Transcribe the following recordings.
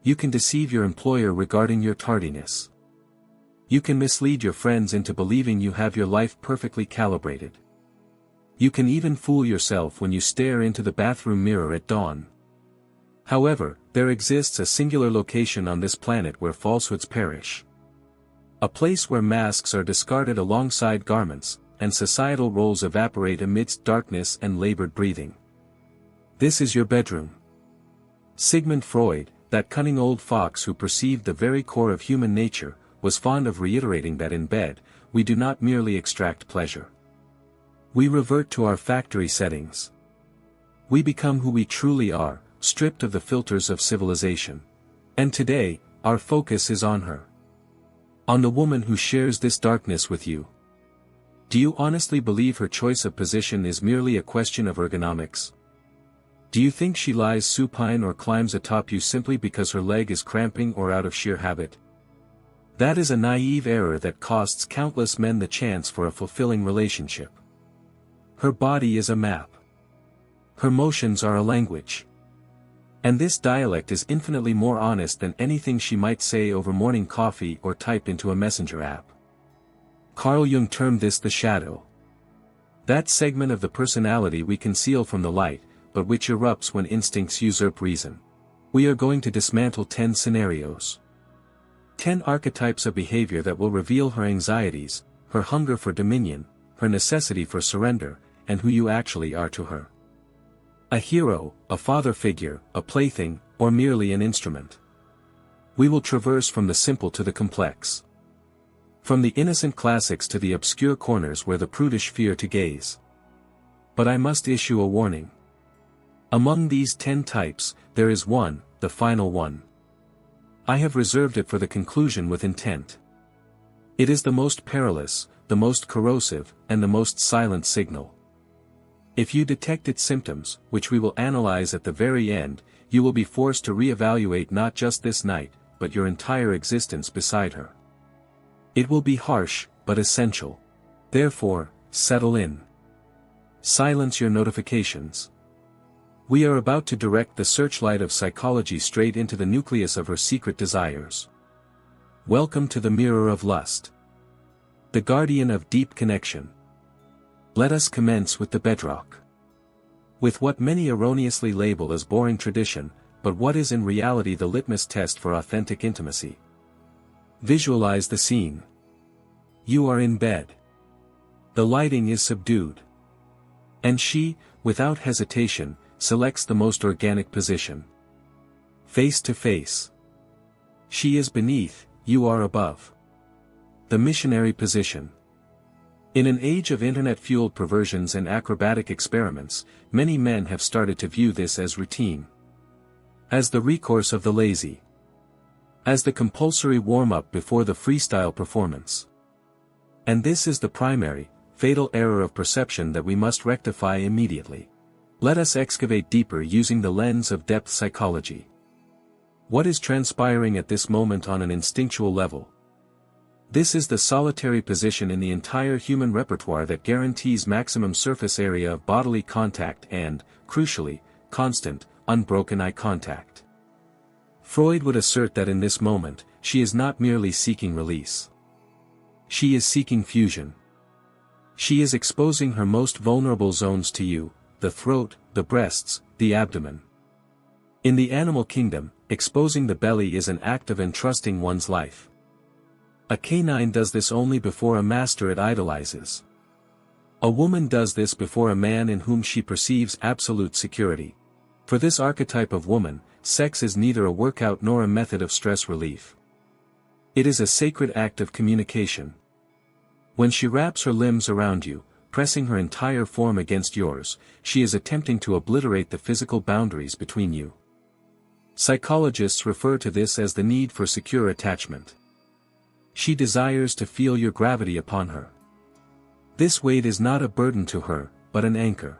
You can deceive your employer regarding your tardiness. You can mislead your friends into believing you have your life perfectly calibrated. You can even fool yourself when you stare into the bathroom mirror at dawn. However, there exists a singular location on this planet where falsehoods perish. A place where masks are discarded alongside garments, and societal roles evaporate amidst darkness and labored breathing. This is your bedroom. Sigmund Freud, that cunning old fox who perceived the very core of human nature, was fond of reiterating that in bed, we do not merely extract pleasure. We revert to our factory settings. We become who we truly are, stripped of the filters of civilization. And today, our focus is on her. On the woman who shares this darkness with you. Do you honestly believe her choice of position is merely a question of ergonomics? Do you think she lies supine or climbs atop you simply because her leg is cramping or out of sheer habit? That is a naive error that costs countless men the chance for a fulfilling relationship. Her body is a map. Her motions are a language. And this dialect is infinitely more honest than anything she might say over morning coffee or type into a messenger app. Carl Jung termed this the shadow. That segment of the personality we conceal from the light, but which erupts when instincts usurp reason. We are going to dismantle 10 scenarios. 10 archetypes of behavior that will reveal her anxieties, her hunger for dominion, her necessity for surrender, and who you actually are to her. A hero, a father figure, a plaything, or merely an instrument. We will traverse from the simple to the complex. From the innocent classics to the obscure corners where the prudish fear to gaze. But I must issue a warning. Among these 10 types, there is one, the final one. I have reserved it for the conclusion with intent. It is the most perilous, the most corrosive, and the most silent signal. If you detect its symptoms, which we will analyze at the very end, you will be forced to reevaluate not just this night, but your entire existence beside her. It will be harsh, but essential. Therefore, settle in. Silence your notifications. We are about to direct the searchlight of psychology straight into the nucleus of her secret desires. Welcome to the mirror of lust. The guardian of deep connection. Let us commence with the bedrock. With what many erroneously label as boring tradition, but what is in reality the litmus test for authentic intimacy. Visualize the scene. You are in bed. The lighting is subdued. And she, without hesitation, selects the most organic position. Face to face. She is beneath, you are above. The missionary position. In an age of internet-fueled perversions and acrobatic experiments, many men have started to view this as routine. As the recourse of the lazy. As the compulsory warm-up before the freestyle performance. And this is the primary, fatal error of perception that we must rectify immediately. Let us excavate deeper using the lens of depth psychology. What is transpiring at this moment on an instinctual level? This is the solitary position in the entire human repertoire that guarantees maximum surface area of bodily contact and, crucially, constant, unbroken eye contact. Freud would assert that in this moment, she is not merely seeking release. She is seeking fusion. She is exposing her most vulnerable zones to you, the throat, the breasts, the abdomen. In the animal kingdom, exposing the belly is an act of entrusting one's life. A canine does this only before a master it idolizes. A woman does this before a man in whom she perceives absolute security. For this archetype of woman, sex is neither a workout nor a method of stress relief. It is a sacred act of communication. When she wraps her limbs around you, pressing her entire form against yours, she is attempting to obliterate the physical boundaries between you. Psychologists refer to this as the need for secure attachment. She desires to feel your gravity upon her. This weight is not a burden to her, but an anchor.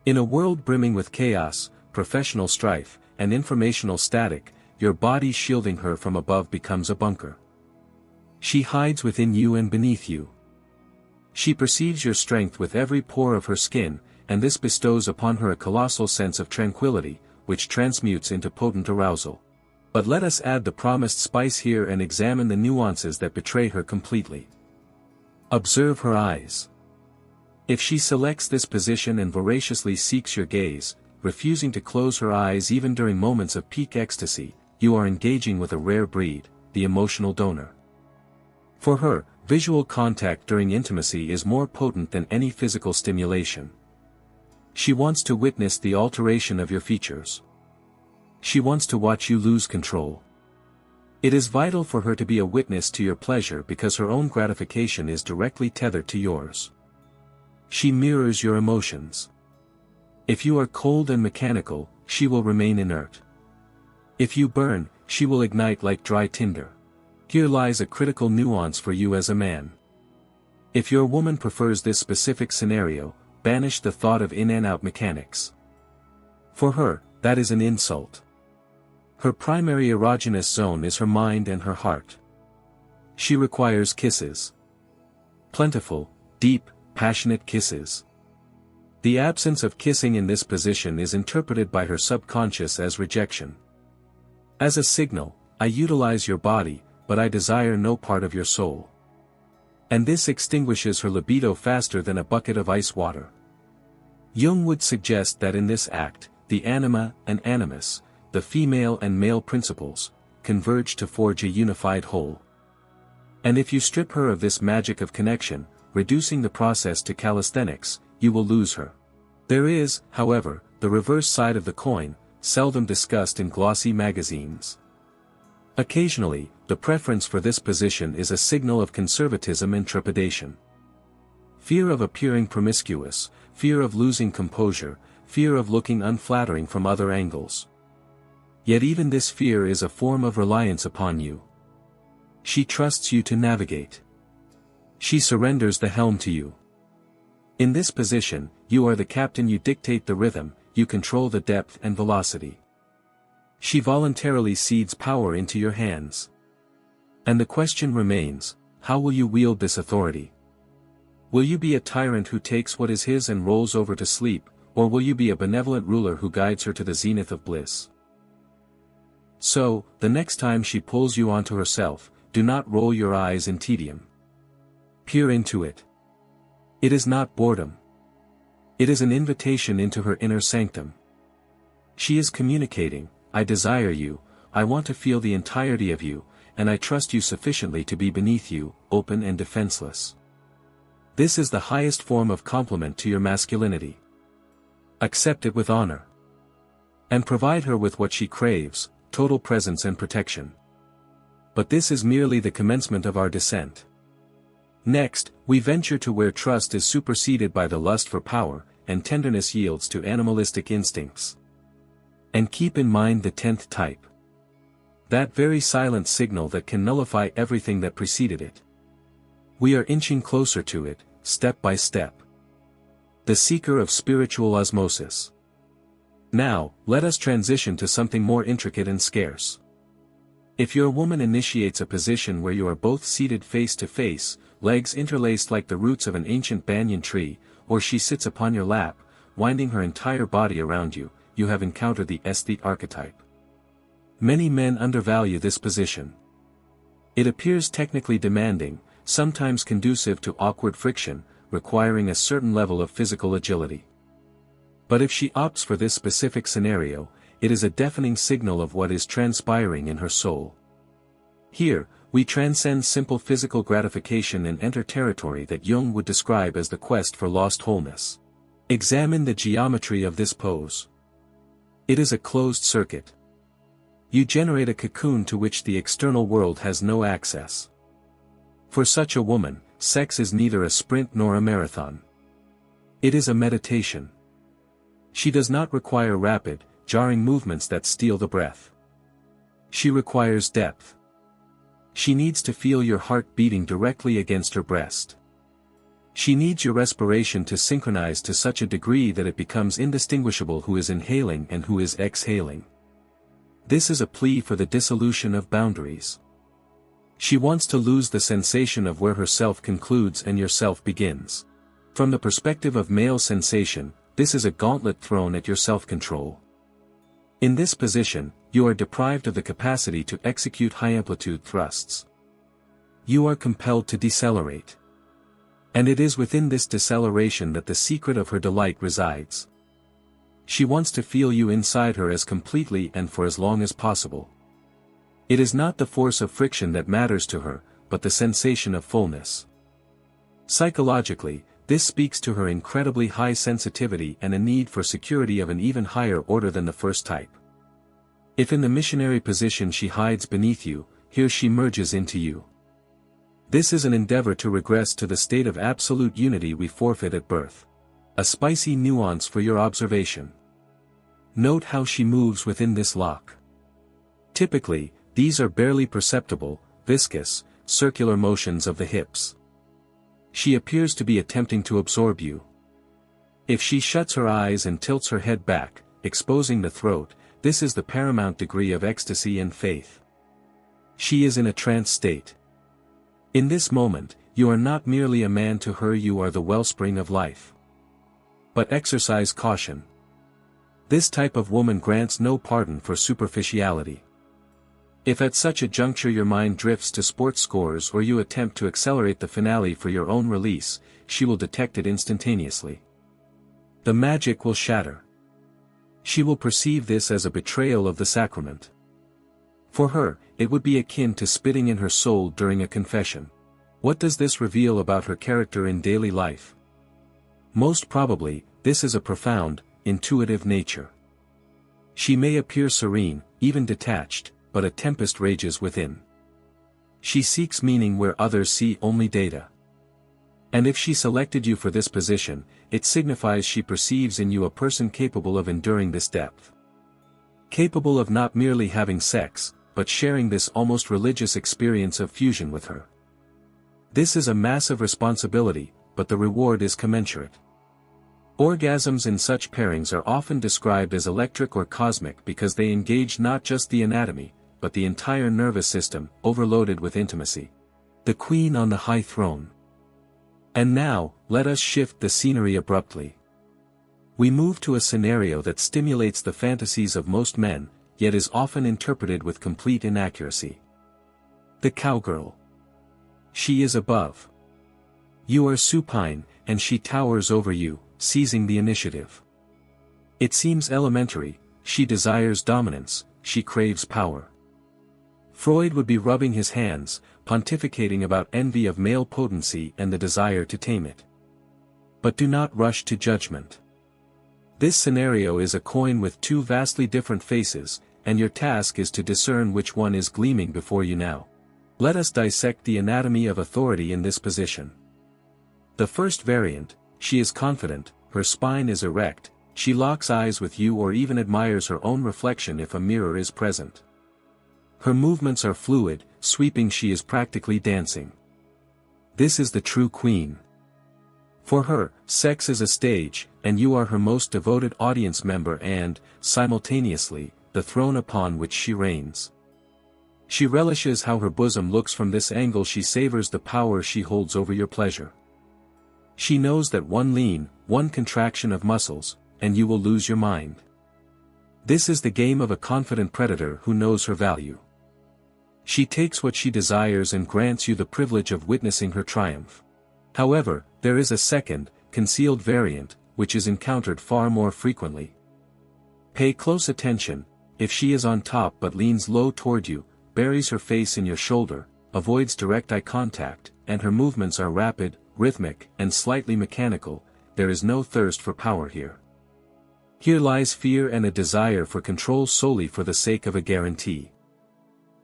In a world brimming with chaos, professional strife, and informational static, your body shielding her from above becomes a bunker. She hides within you and beneath you. She perceives your strength with every pore of her skin, and this bestows upon her a colossal sense of tranquility, which transmutes into potent arousal. But let us add the promised spice here and examine the nuances that betray her completely. Observe her eyes. If she selects this position and voraciously seeks your gaze, refusing to close her eyes even during moments of peak ecstasy, you are engaging with a rare breed, the emotional donor. For her, visual contact during intimacy is more potent than any physical stimulation. She wants to witness the alteration of your features. She wants to watch you lose control. It is vital for her to be a witness to your pleasure because her own gratification is directly tethered to yours. She mirrors your emotions. If you are cold and mechanical, she will remain inert. If you burn, she will ignite like dry tinder. Here lies a critical nuance for you as a man. If your woman prefers this specific scenario, banish the thought of in and out mechanics. For her, that is an insult. Her primary erogenous zone is her mind and her heart. She requires kisses. Plentiful, deep, passionate kisses. The absence of kissing in this position is interpreted by her subconscious as rejection. As a signal, I utilize your body, but I desire no part of your soul. And this extinguishes her libido faster than a bucket of ice water. Jung would suggest that in this act, the anima and animus, the female and male principles, converge to forge a unified whole. And if you strip her of this magic of connection, reducing the process to calisthenics, you will lose her. There is, however, the reverse side of the coin, seldom discussed in glossy magazines. Occasionally, the preference for this position is a signal of conservatism and trepidation. Fear of appearing promiscuous, fear of losing composure, fear of looking unflattering from other angles. Yet even this fear is a form of reliance upon you. She trusts you to navigate. She surrenders the helm to you. In this position, you are the captain, you dictate the rhythm, you control the depth and velocity. She voluntarily cedes power into your hands. And the question remains, how will you wield this authority? Will you be a tyrant who takes what is his and rolls over to sleep, or will you be a benevolent ruler who guides her to the zenith of bliss? So, the next time she pulls you onto herself, do not roll your eyes in tedium. Peer into it. It is not boredom. It is an invitation into her inner sanctum. She is communicating, I desire you, I want to feel the entirety of you, and I trust you sufficiently to be beneath you, open and defenseless. This is the highest form of compliment to your masculinity. Accept it with honor. And provide her with what she craves, total presence and protection. But this is merely the commencement of our descent. Next, we venture to where trust is superseded by the lust for power, and tenderness yields to animalistic instincts. And keep in mind the 10th type. That very silent signal that can nullify everything that preceded it. We are inching closer to it, step by step. The seeker of spiritual osmosis. Now, let us transition to something more intricate and scarce. If your woman initiates a position where you are both seated face to face, legs interlaced like the roots of an ancient banyan tree, or she sits upon your lap, winding her entire body around you, you have encountered the aesthete archetype. Many men undervalue this position. It appears technically demanding, sometimes conducive to awkward friction, requiring a certain level of physical agility. But if she opts for this specific scenario, it is a deafening signal of what is transpiring in her soul. Here, we transcend simple physical gratification and enter territory that Jung would describe as the quest for lost wholeness. Examine the geometry of this pose. It is a closed circuit. You generate a cocoon to which the external world has no access. For such a woman, sex is neither a sprint nor a marathon. It is a meditation. She does not require rapid, jarring movements that steal the breath. She requires depth. She needs to feel your heart beating directly against her breast. She needs your respiration to synchronize to such a degree that it becomes indistinguishable who is inhaling and who is exhaling. This is a plea for the dissolution of boundaries. She wants to lose the sensation of where her self concludes and your self begins. From the perspective of male sensation, this is a gauntlet thrown at your self-control. In this position, you are deprived of the capacity to execute high-amplitude thrusts. You are compelled to decelerate. And it is within this deceleration that the secret of her delight resides. She wants to feel you inside her as completely and for as long as possible. It is not the force of friction that matters to her, but the sensation of fullness. Psychologically, this speaks to her incredibly high sensitivity and a need for security of an even higher order than the first type. If in the missionary position she hides beneath you, here she merges into you. This is an endeavor to regress to the state of absolute unity we forfeit at birth. A spicy nuance for your observation. Note how she moves within this lock. Typically, these are barely perceptible, viscous, circular motions of the hips. She appears to be attempting to absorb you. If she shuts her eyes and tilts her head back, exposing the throat, this is the paramount degree of ecstasy and faith. She is in a trance state. In this moment, you are not merely a man to her, you are the wellspring of life. But exercise caution. This type of woman grants no pardon for superficiality. If at such a juncture your mind drifts to sports scores or you attempt to accelerate the finale for your own release, she will detect it instantaneously. The magic will shatter. She will perceive this as a betrayal of the sacrament. For her, it would be akin to spitting in her soul during a confession. What does this reveal about her character in daily life? Most probably, this is a profound, intuitive nature. She may appear serene, even detached, but a tempest rages within. She seeks meaning where others see only data. And if she selected you for this position, it signifies she perceives in you a person capable of enduring this depth. Capable of not merely having sex, but sharing this almost religious experience of fusion with her. This is a massive responsibility, but the reward is commensurate. Orgasms in such pairings are often described as electric or cosmic because they engage not just the anatomy, but the entire nervous system, overloaded with intimacy. The queen on the high throne. And now, let us shift the scenery abruptly. We move to a scenario that stimulates the fantasies of most men, yet is often interpreted with complete inaccuracy. The cowgirl. She is above. You are supine, and she towers over you, seizing the initiative. It seems elementary, she desires dominance, she craves power. Freud would be rubbing his hands, pontificating about envy of male potency and the desire to tame it. But do not rush to judgment. This scenario is a coin with two vastly different faces, and your task is to discern which one is gleaming before you now. Let us dissect the anatomy of authority in this position. The first variant, she is confident, her spine is erect, she locks eyes with you or even admires her own reflection if a mirror is present. Her movements are fluid, sweeping, she is practically dancing. This is the true queen. For her, sex is a stage, and you are her most devoted audience member and, simultaneously, the throne upon which she reigns. She relishes how her bosom looks from this angle, she savors the power she holds over your pleasure. She knows that one lean, one contraction of muscles, and you will lose your mind. This is the game of a confident predator who knows her value. She takes what she desires and grants you the privilege of witnessing her triumph. However, there is a second, concealed variant, which is encountered far more frequently. Pay close attention. If she is on top but leans low toward you, buries her face in your shoulder, avoids direct eye contact, and her movements are rapid, rhythmic, and slightly mechanical, there is no thirst for power here. Here lies fear and a desire for control solely for the sake of a guarantee.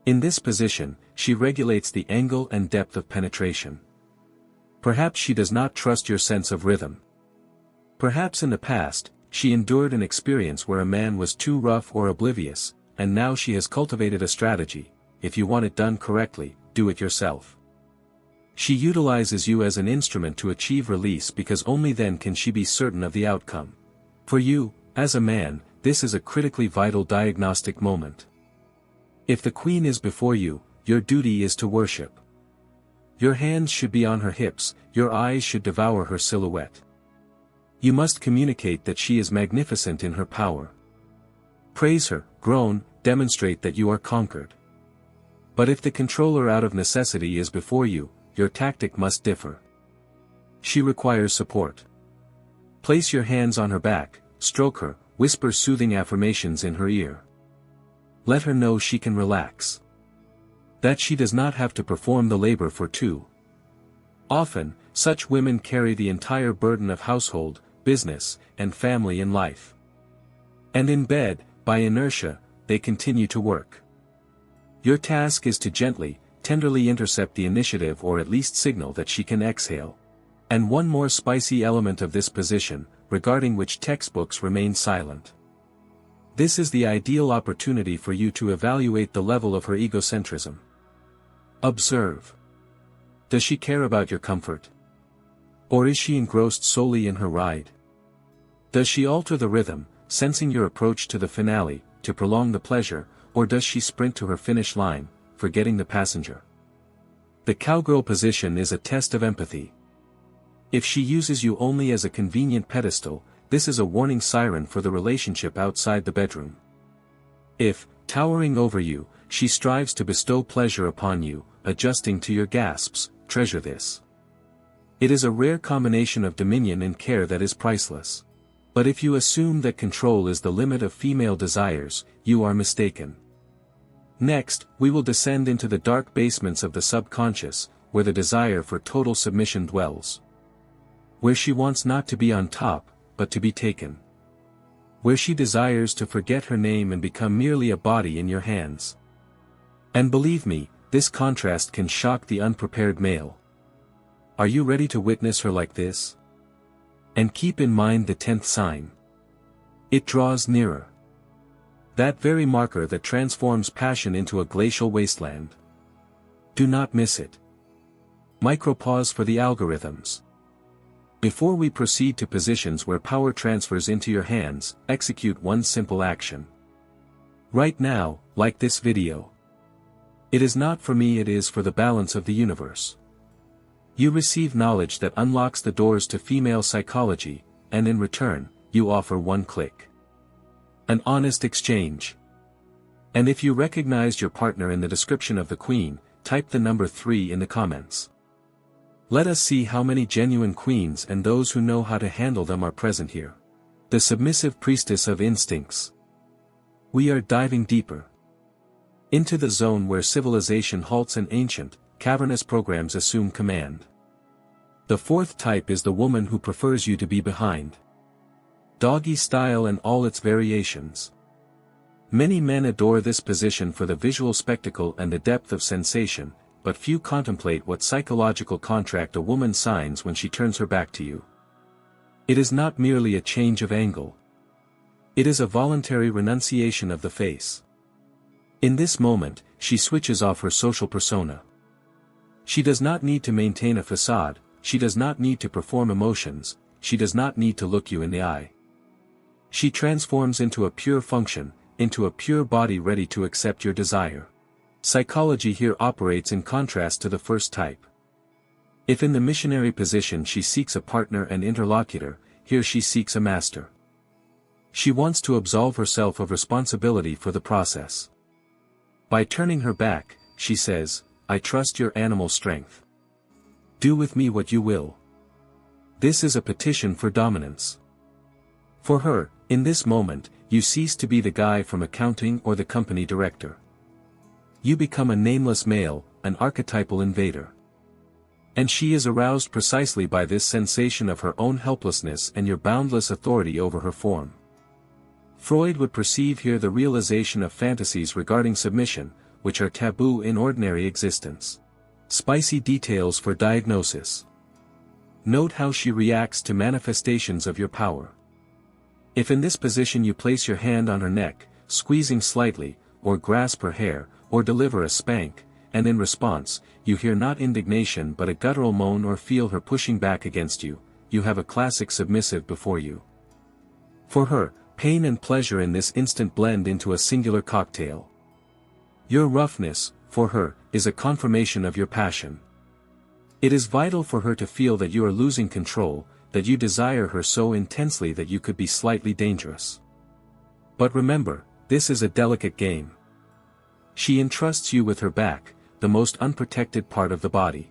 In this position, she regulates the angle and depth of penetration. Perhaps she does not trust your sense of rhythm. Perhaps in the past, she endured an experience where a man was too rough or oblivious, and now she has cultivated a strategy: if you want it done correctly, do it yourself. She utilizes you as an instrument to achieve release because only then can she be certain of the outcome. For you, as a man, this is a critically vital diagnostic moment. If the queen is before you, your duty is to worship. Your hands should be on her hips, your eyes should devour her silhouette. You must communicate that she is magnificent in her power. Praise her, groan, demonstrate that you are conquered. But if the controller out of necessity is before you, your tactic must differ. She requires support. Place your hands on her back, stroke her, whisper soothing affirmations in her ear. Let her know she can relax. That she does not have to perform the labor for two. Often, such women carry the entire burden of household, business, and family in life. And in bed, by inertia, they continue to work. Your task is to gently, tenderly intercept the initiative or at least signal that she can exhale. And one more spicy element of this position, regarding which textbooks remain silent. This is the ideal opportunity for you to evaluate the level of her egocentrism. Observe. Does she care about your comfort? Or is she engrossed solely in her ride? Does she alter the rhythm, sensing your approach to the finale, to prolong the pleasure, or does she sprint to her finish line, forgetting the passenger? The cowgirl position is a test of empathy. If she uses you only as a convenient pedestal, this is a warning siren for the relationship outside the bedroom. If, towering over you, she strives to bestow pleasure upon you, adjusting to your gasps, treasure this. It is a rare combination of dominion and care that is priceless. But if you assume that control is the limit of female desires, you are mistaken. Next, we will descend into the dark basements of the subconscious, where the desire for total submission dwells. Where she wants not to be on top, but to be taken. Where she desires to forget her name and become merely a body in your hands. And believe me, this contrast can shock the unprepared male. Are you ready to witness her like this? And keep in mind the 10th sign. It draws nearer. That very marker that transforms passion into a glacial wasteland. Do not miss it. Micropause for the algorithms. Before we proceed to positions where power transfers into your hands, execute one simple action. Right now, like this video. It is not for me, it is for the balance of the universe. You receive knowledge that unlocks the doors to female psychology, and in return, you offer one click. An honest exchange. And if you recognized your partner in the description of the queen, type the number 3 in the comments. Let us see how many genuine queens and those who know how to handle them are present here. The submissive priestess of instincts. We are diving deeper into the zone where civilization halts and ancient, cavernous programs assume command. The 4th type is the woman who prefers you to be behind. Doggy style and all its variations. Many men adore this position for the visual spectacle and the depth of sensation, but few contemplate what psychological contract a woman signs when she turns her back to you. It is not merely a change of angle. It is a voluntary renunciation of the face. In this moment, she switches off her social persona. She does not need to maintain a facade, she does not need to perform emotions, she does not need to look you in the eye. She transforms into a pure function, into a pure body ready to accept your desire. Psychology here operates in contrast to the 1st type. If in the missionary position she seeks a partner and interlocutor, here she seeks a master. She wants to absolve herself of responsibility for the process. By turning her back, she says, I trust your animal strength. Do with me what you will. This is a petition for dominance. For her, in this moment, you cease to be the guy from accounting or the company director. You become a nameless male, an archetypal invader. And she is aroused precisely by this sensation of her own helplessness and your boundless authority over her form. Freud would perceive here the realization of fantasies regarding submission, which are taboo in ordinary existence. Spicy details for diagnosis. Note how she reacts to manifestations of your power. If in this position you place your hand on her neck, squeezing slightly, or grasp her hair, or deliver a spank, and in response, you hear not indignation but a guttural moan or feel her pushing back against you, you have a classic submissive before you. For her, pain and pleasure in this instant blend into a singular cocktail. Your roughness, for her, is a confirmation of your passion. It is vital for her to feel that you are losing control, that you desire her so intensely that you could be slightly dangerous. But remember, this is a delicate game. She entrusts you with her back, the most unprotected part of the body.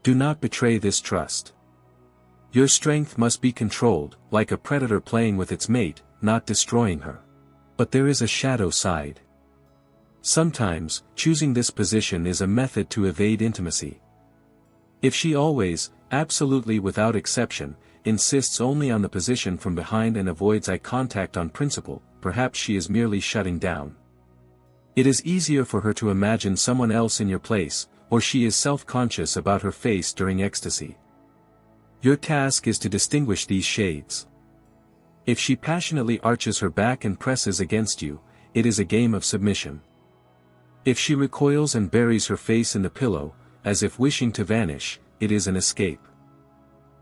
Do not betray this trust. Your strength must be controlled, like a predator playing with its mate, not destroying her. But there is a shadow side. Sometimes, choosing this position is a method to evade intimacy. If she always, absolutely without exception, insists only on the position from behind and avoids eye contact on principle, perhaps she is merely shutting down. It is easier for her to imagine someone else in your place, or she is self-conscious about her face during ecstasy. Your task is to distinguish these shades. If she passionately arches her back and presses against you, it is a game of submission. If she recoils and buries her face in the pillow, as if wishing to vanish, it is an escape.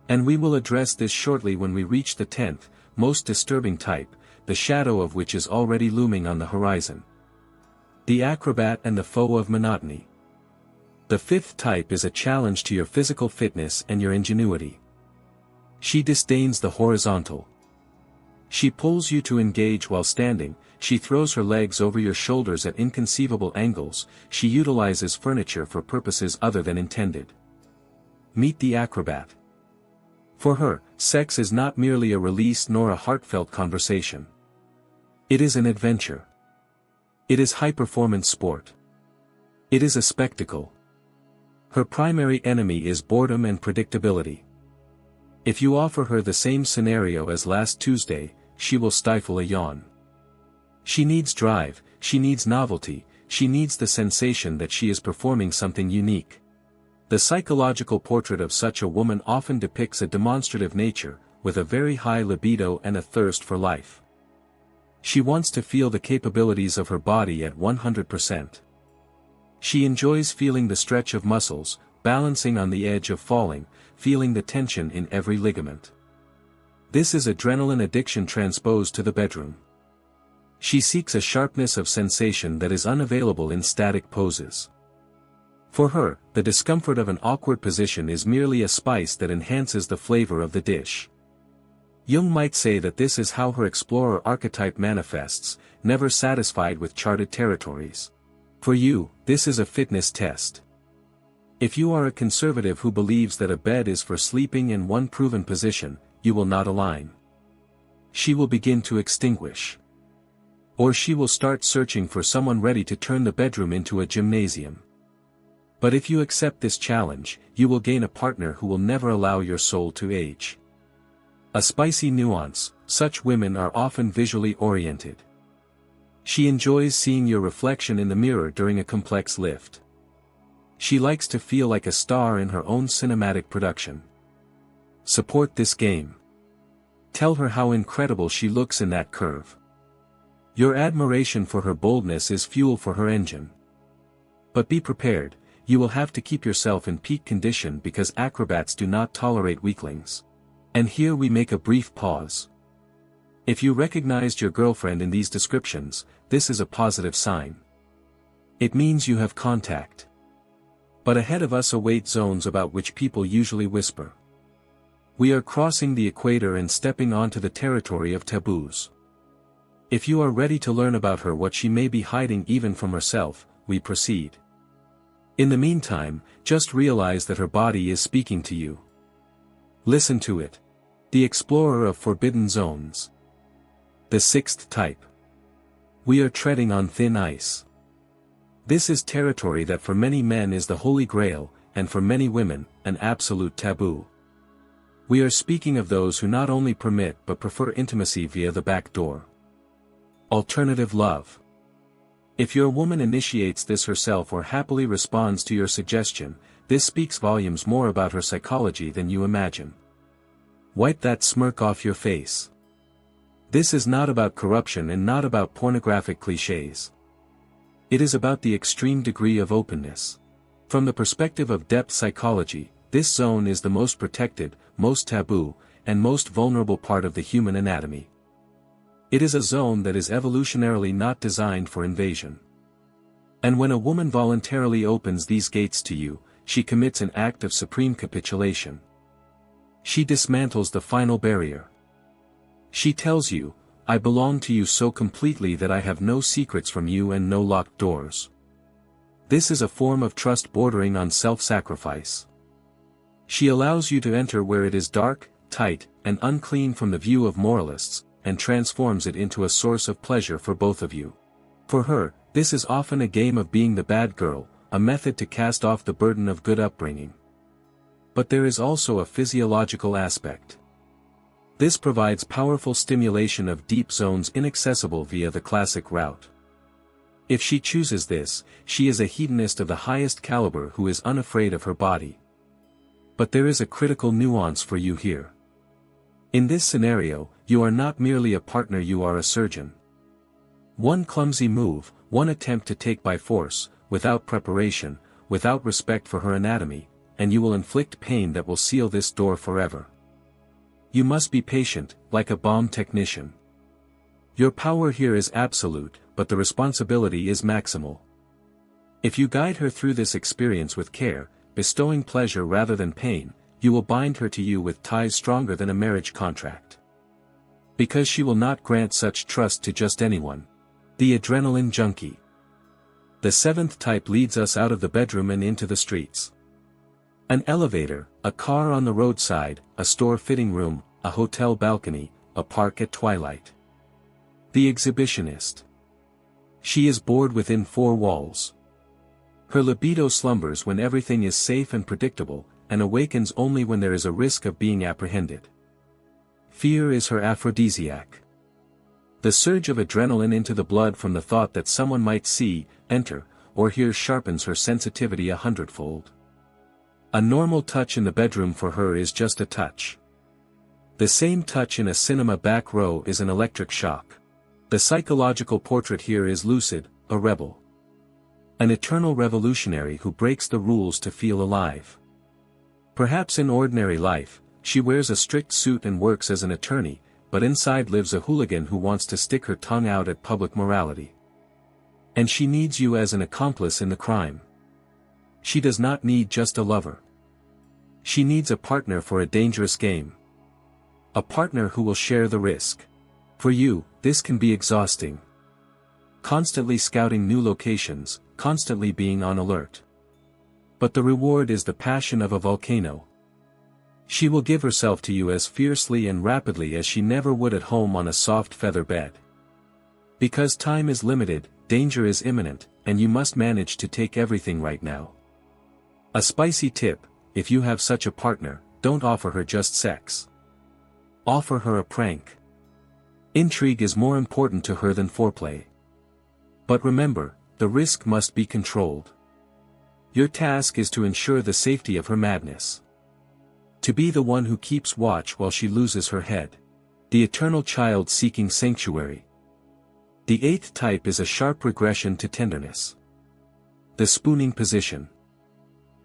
And we will address this shortly when we reach the 10th, most disturbing type, the shadow of which is already looming on the horizon. The acrobat and the foe of monotony. The 5th type is a challenge to your physical fitness and your ingenuity. She disdains the horizontal. She pulls you to engage while standing, she throws her legs over your shoulders at inconceivable angles, she utilizes furniture for purposes other than intended. Meet the acrobat. For her, sex is not merely a release nor a heartfelt conversation. It is an adventure. It is high-performance sport. It is a spectacle. Her primary enemy is boredom and predictability. If you offer her the same scenario as last Tuesday, she will stifle a yawn. She needs drive, she needs novelty, she needs the sensation that she is performing something unique. The psychological portrait of such a woman often depicts a demonstrative nature, with a very high libido and a thirst for life. She wants to feel the capabilities of her body at 100%. She enjoys feeling the stretch of muscles, balancing on the edge of falling, feeling the tension in every ligament. This is adrenaline addiction transposed to the bedroom. She seeks a sharpness of sensation that is unavailable in static poses. For her, the discomfort of an awkward position is merely a spice that enhances the flavor of the dish. Jung might say that this is how her explorer archetype manifests, never satisfied with charted territories. For you, this is a fitness test. If you are a conservative who believes that a bed is for sleeping in one proven position, you will not align. She will begin to extinguish. Or she will start searching for someone ready to turn the bedroom into a gymnasium. But if you accept this challenge, you will gain a partner who will never allow your soul to age. A spicy nuance, such women are often visually oriented. She enjoys seeing your reflection in the mirror during a complex lift. She likes to feel like a star in her own cinematic production. Support this game. Tell her how incredible she looks in that curve. Your admiration for her boldness is fuel for her engine. But be prepared, you will have to keep yourself in peak condition because acrobats do not tolerate weaklings. And here we make a brief pause. If you recognized your girlfriend in these descriptions, this is a positive sign. It means you have contact. But ahead of us await zones about which people usually whisper. We are crossing the equator and stepping onto the territory of taboos. If you are ready to learn about her, what she may be hiding even from herself, we proceed. In the meantime, just realize that her body is speaking to you. Listen to it. The explorer of forbidden zones. The 6th type. We are treading on thin ice. This is territory that for many men is the holy grail, and for many women, an absolute taboo. We are speaking of those who not only permit but prefer intimacy via the back door. Alternative love. If your woman initiates this herself or happily responds to your suggestion, this speaks volumes more about her psychology than you imagine. Wipe that smirk off your face. This is not about corruption and not about pornographic cliches. It is about the extreme degree of openness. From the perspective of depth psychology, this zone is the most protected, most taboo, and most vulnerable part of the human anatomy. It is a zone that is evolutionarily not designed for invasion. And when a woman voluntarily opens these gates to you, she commits an act of supreme capitulation. She dismantles the final barrier. She tells you, I belong to you so completely that I have no secrets from you and no locked doors. This is a form of trust bordering on self-sacrifice. She allows you to enter where it is dark, tight, and unclean from the view of moralists, and transforms it into a source of pleasure for both of you. For her, this is often a game of being the bad girl, a method to cast off the burden of good upbringing. But there is also a physiological aspect. This provides powerful stimulation of deep zones inaccessible via the classic route. If she chooses this, she is a hedonist of the highest caliber who is unafraid of her body. But there is a critical nuance for you here. In this scenario, you are not merely a partner, you are a surgeon. One clumsy move, one attempt to take by force, without preparation, without respect for her anatomy, and you will inflict pain that will seal this door forever. You must be patient, like a bomb technician. Your power here is absolute, but the responsibility is maximal. If you guide her through this experience with care, bestowing pleasure rather than pain, you will bind her to you with ties stronger than a marriage contract. Because she will not grant such trust to just anyone. The adrenaline junkie. The seventh type leads us out of the bedroom and into the streets. An elevator, a car on the roadside, a store fitting room, a hotel balcony, a park at twilight. The exhibitionist. She is bored within four walls. Her libido slumbers when everything is safe and predictable, and awakens only when there is a risk of being apprehended. Fear is her aphrodisiac. The surge of adrenaline into the blood from the thought that someone might see, enter, or hear sharpens her sensitivity 100-fold. A normal touch in the bedroom for her is just a touch. The same touch in a cinema back row is an electric shock. The psychological portrait here is lucid, a rebel. An eternal revolutionary who breaks the rules to feel alive. Perhaps in ordinary life, she wears a strict suit and works as an attorney, but inside lives a hooligan who wants to stick her tongue out at public morality. And she needs you as an accomplice in the crime. She does not need just a lover. She needs a partner for a dangerous game. A partner who will share the risk. For you, this can be exhausting. Constantly scouting new locations, constantly being on alert. But the reward is the passion of a volcano. She will give herself to you as fiercely and rapidly as she never would at home on a soft feather bed. Because time is limited, danger is imminent, and you must manage to take everything right now. A spicy tip: if you have such a partner, don't offer her just sex. Offer her a prank. Intrigue is more important to her than foreplay. But remember, the risk must be controlled. Your task is to ensure the safety of her madness. To be the one who keeps watch while she loses her head. The eternal child seeking sanctuary. The eighth type is a sharp regression to tenderness. The spooning position.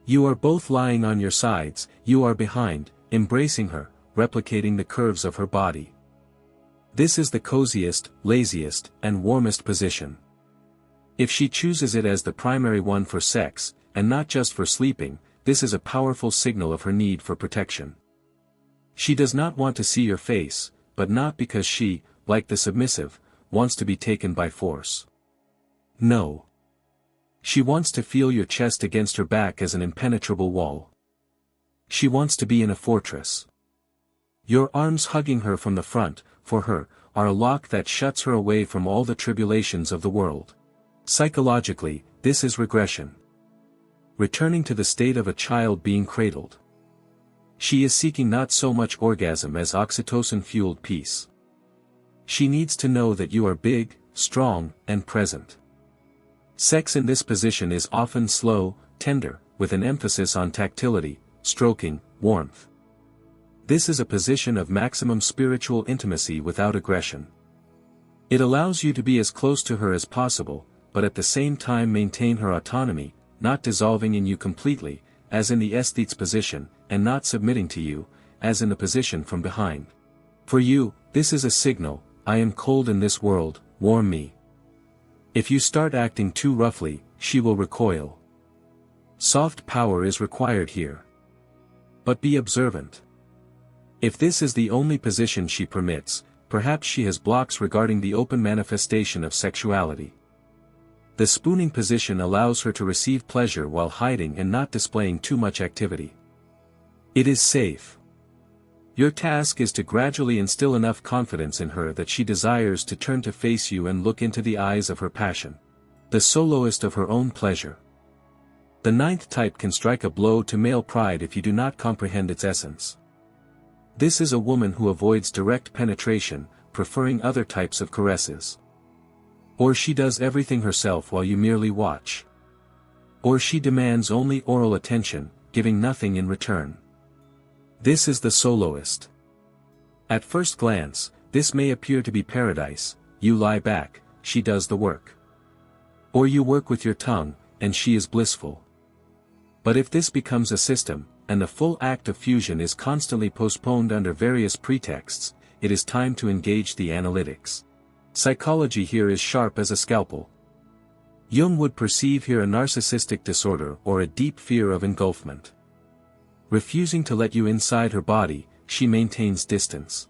You are both lying on your sides, you are behind, embracing her, replicating the curves of her body. This is the coziest, laziest, and warmest position. If she chooses it as the primary one for sex, and not just for sleeping, this is a powerful signal of her need for protection. She does not want to see your face, but not because she, like the submissive, wants to be taken by force. No. She wants to feel your chest against her back as an impenetrable wall. She wants to be in a fortress. Your arms hugging her from the front, for her, are a lock that shuts her away from all the tribulations of the world. Psychologically, this is regression. Returning to the state of a child being cradled. She is seeking not so much orgasm as oxytocin-fueled peace. She needs to know that you are big, strong, and present. Sex in this position is often slow, tender, with an emphasis on tactility, stroking, warmth. This is a position of maximum spiritual intimacy without aggression. It allows you to be as close to her as possible, but at the same time maintain her autonomy, not dissolving in you completely, as in the aesthete's position, and not submitting to you, as in the position from behind. For you, this is a signal: I am cold in this world, warm me. If you start acting too roughly, she will recoil. Soft power is required here. But be observant. If this is the only position she permits, perhaps she has blocks regarding the open manifestation of sexuality. The spooning position allows her to receive pleasure while hiding and not displaying too much activity. It is safe. Your task is to gradually instill enough confidence in her that she desires to turn to face you and look into the eyes of her passion. The soloist of her own pleasure. The 9th type can strike a blow to male pride if you do not comprehend its essence. This is a woman who avoids direct penetration, preferring other types of caresses. Or she does everything herself while you merely watch. Or she demands only oral attention, giving nothing in return. This is the soloist. At first glance, this may appear to be paradise. You lie back, she does the work. Or you work with your tongue, and she is blissful. But if this becomes a system, and the full act of fusion is constantly postponed under various pretexts, it is time to engage the analytics. Psychology here is sharp as a scalpel. Jung would perceive here a narcissistic disorder or a deep fear of engulfment. Refusing to let you inside her body, she maintains distance.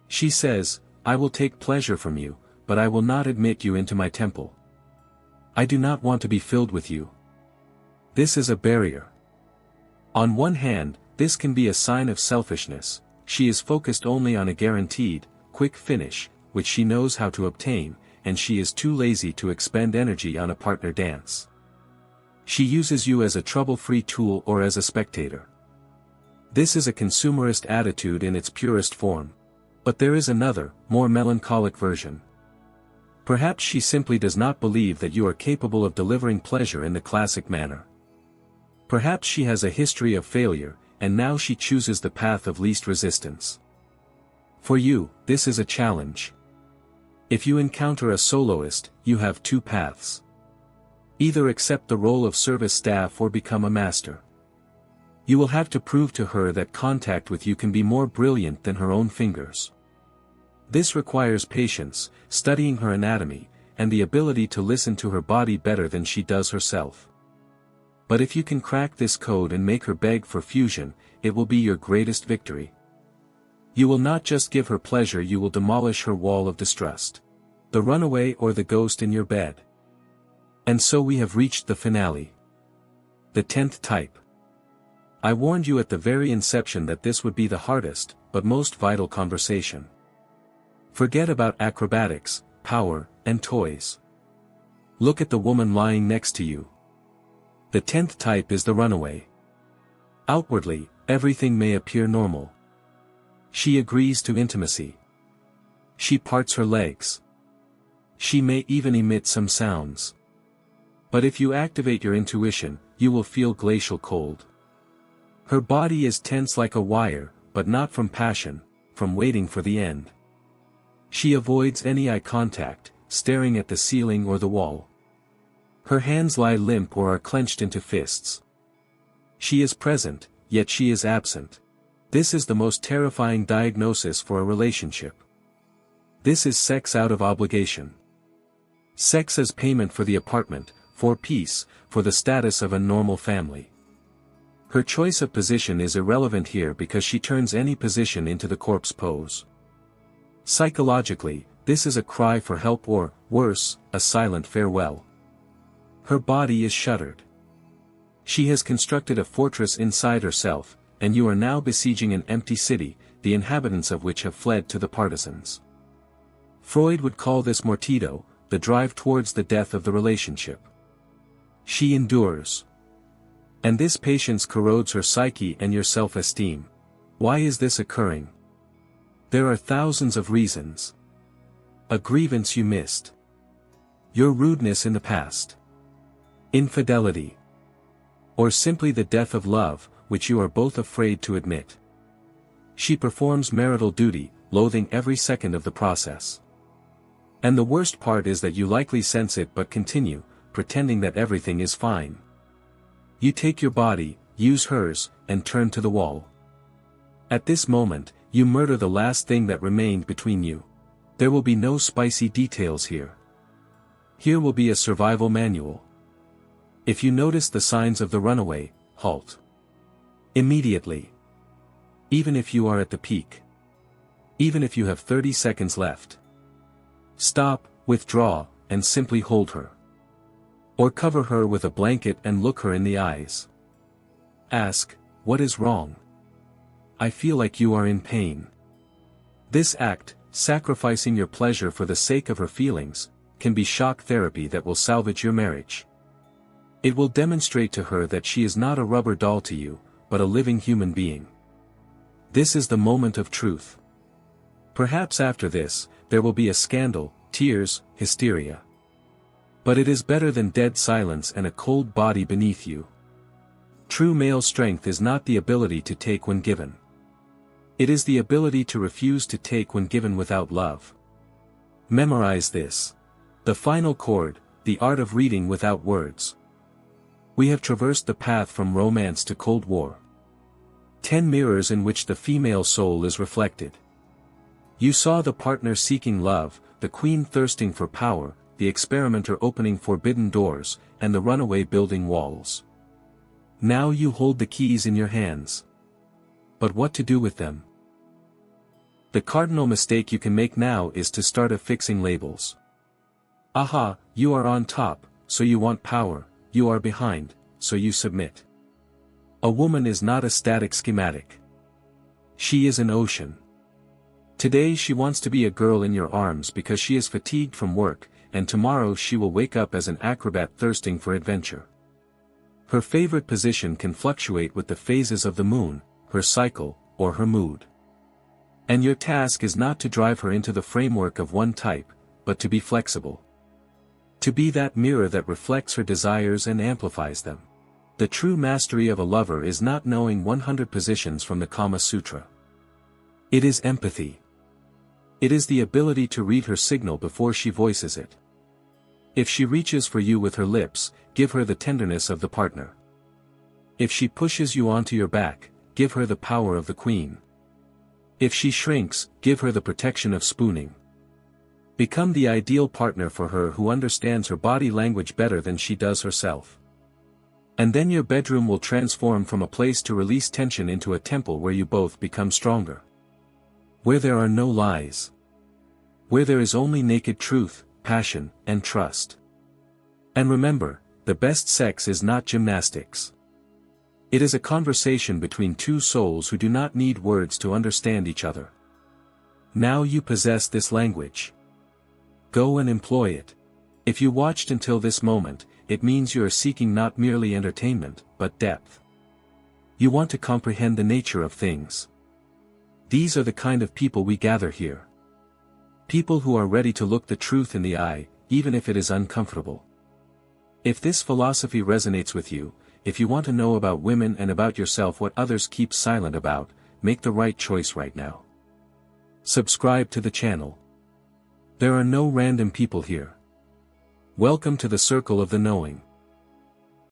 She says, "I will take pleasure from you, but I will not admit you into my temple. I do not want to be filled with you." This is a barrier. On one hand, this can be a sign of selfishness. She is focused only on a guaranteed, quick finish, which she knows how to obtain, and she is too lazy to expend energy on a partner dance. She uses you as a trouble-free tool or as a spectator. This is a consumerist attitude in its purest form. But there is another, more melancholic version. Perhaps she simply does not believe that you are capable of delivering pleasure in the classic manner. Perhaps she has a history of failure, and now she chooses the path of least resistance. For you, this is a challenge. If you encounter a soloist, you have 2 paths. Either accept the role of service staff or become a master. You will have to prove to her that contact with you can be more brilliant than her own fingers. This requires patience, studying her anatomy, and the ability to listen to her body better than she does herself. But if you can crack this code and make her beg for fusion, it will be your greatest victory. You will not just give her pleasure, you will demolish her wall of distrust. The runaway or the ghost in your bed. And so we have reached the finale. The 10th type. I warned you at the very inception that this would be the hardest, but most vital conversation. Forget about acrobatics, power, and toys. Look at the woman lying next to you. The 10th type is the runaway. Outwardly, everything may appear normal. She agrees to intimacy. She parts her legs. She may even emit some sounds. But if you activate your intuition, you will feel glacial cold. Her body is tense like a wire, but not from passion, from waiting for the end. She avoids any eye contact, staring at the ceiling or the wall. Her hands lie limp or are clenched into fists. She is present, yet she is absent. This is the most terrifying diagnosis for a relationship. This is sex out of obligation. Sex as payment for the apartment, for peace, for the status of a normal family. Her choice of position is irrelevant here because she turns any position into the corpse pose. Psychologically, this is a cry for help or, worse, a silent farewell. Her body is shuttered. She has constructed a fortress inside herself, and you are now besieging an empty city, the inhabitants of which have fled to the partisans. Freud would call this mortido, the drive towards the death of the relationship. She endures. And this patience corrodes her psyche and your self-esteem. Why is this occurring? There are thousands of reasons. A grievance you missed. Your rudeness in the past. Infidelity. Or simply the death of love, which you are both afraid to admit. She performs marital duty, loathing every second of the process. And the worst part is that you likely sense it but continue, pretending that everything is fine. You take your body, use hers, and turn to the wall. At this moment, you murder the last thing that remained between you. There will be no spicy details here. Here will be a survival manual. If you notice the signs of the runaway, halt. Immediately. Even if you are at the peak. even if you have 30 seconds left. Stop, withdraw, and simply hold her. Or cover her with a blanket and look her in the eyes. Ask, what is wrong? I feel like you are in pain. This act, sacrificing your pleasure for the sake of her feelings, can be shock therapy that will salvage your marriage. It will demonstrate to her that she is not a rubber doll to you, but a living human being. This is the moment of truth. Perhaps after this, there will be a scandal, tears, hysteria. But it is better than dead silence and a cold body beneath you. True male strength is not the ability to take when given. It is the ability to refuse to take when given without love. Memorize this. The final chord, the art of reading without words. We have traversed the path from romance to Cold War. 10 mirrors in which the female soul is reflected. You saw the partner seeking love, the queen thirsting for power, the experimenter opening forbidden doors, and the runaway building walls. Now you hold the keys in your hands. But what to do with them? The cardinal mistake you can make now is to start affixing labels. Aha, you are on top, so you want power, you are behind, so you submit. A woman is not a static schematic. She is an ocean. Today she wants to be a girl in your arms because she is fatigued from work, and tomorrow she will wake up as an acrobat thirsting for adventure. Her favorite position can fluctuate with the phases of the moon, her cycle, or her mood. And your task is not to drive her into the framework of one type, but to be flexible. To be that mirror that reflects her desires and amplifies them. The true mastery of a lover is not knowing 100 positions from the Kama Sutra. It is empathy. It is the ability to read her signal before she voices it. If she reaches for you with her lips, give her the tenderness of the partner. If she pushes you onto your back, give her the power of the queen. If she shrinks, give her the protection of spooning. Become the ideal partner for her who understands her body language better than she does herself. And then your bedroom will transform from a place to release tension into a temple where you both become stronger. Where there are no lies. Where there is only naked truth, passion, and trust. And remember, the best sex is not gymnastics. It is a conversation between two souls who do not need words to understand each other. Now you possess this language. Go and employ it. If you watched until this moment, it means you are seeking not merely entertainment, but depth. You want to comprehend the nature of things. These are the kind of people we gather here. People who are ready to look the truth in the eye, even if it is uncomfortable. If this philosophy resonates with you, if you want to know about women and about yourself what others keep silent about, make the right choice right now. Subscribe to the channel. There are no random people here. Welcome to the circle of the knowing.